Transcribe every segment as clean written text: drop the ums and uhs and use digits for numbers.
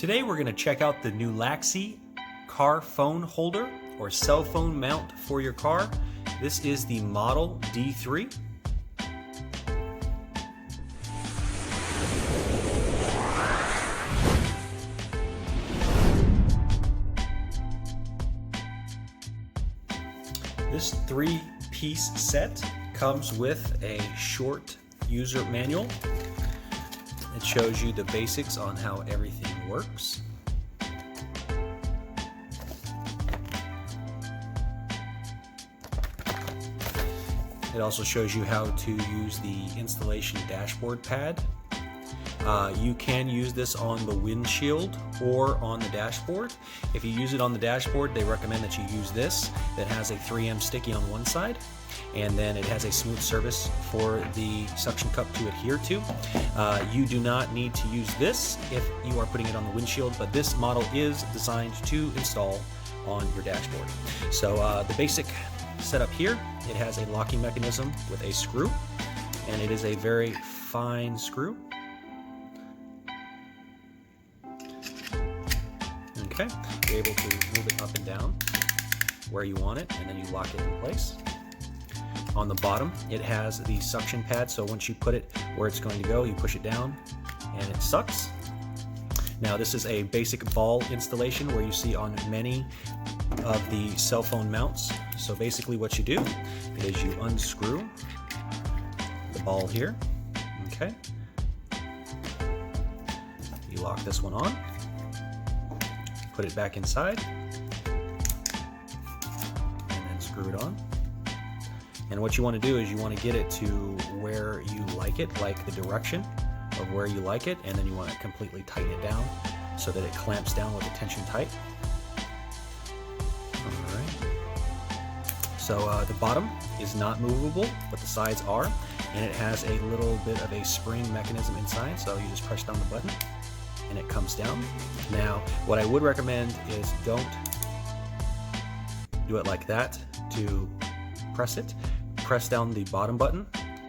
Today we're going to check out the Nulaxy car phone holder or cell phone mount for your car. This is the Model D3. This three-piece set comes with a short user manual. It shows you the basics on how everything works. It also shows you how to use the installation dashboard pad. You can use this on the windshield or on the dashboard. If you use it on the dashboard, they recommend that you use this that has a 3M sticky on one side, and then it has a smooth surface for the suction cup to adhere to. You do not need to use this if you are putting it on the windshield, but this model is designed to install on your dashboard. So the basic setup here, it has a locking mechanism with a screw, and it is a very fine screw. Okay, you're able to move it up and down where you want it, and then you lock it in place. On the bottom, it has the suction pad, so once you put it where it's going to go, you push it down and it sucks. Now this is a basic ball installation where you see on many of the cell phone mounts. So basically what you do is you unscrew the ball here, okay? You lock this one on, put it back inside, and then screw it on. And what you want to do is you want to get it to where you like it, like the direction of where you like it, and then you want to completely tighten it down so that it clamps down with a tension tight. Alright. So the bottom is not movable, but the sides are, and it has a little bit of a spring mechanism inside, so you just press down the button and it comes down. Now, what I would recommend is don't do it like that to press it. Press down the bottom button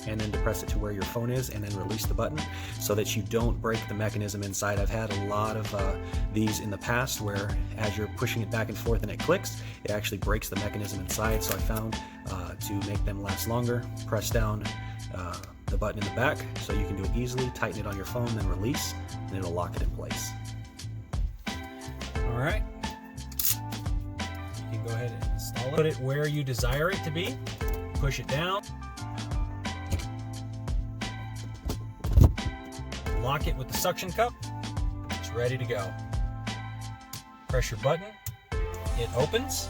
and then depress it to where your phone is, and then release the button so that you don't break the mechanism inside. I've had a lot of these in the past where as you're pushing it back and forth and it clicks, it actually breaks the mechanism inside. So I found to make them last longer, press down the button in the back so you can do it easily, tighten it on your phone, then release, and it'll lock it in place. All right, you can go ahead and install it. Put it where you desire it to be, push it down, lock it with the suction cup, it's ready to go. Press your button, it opens,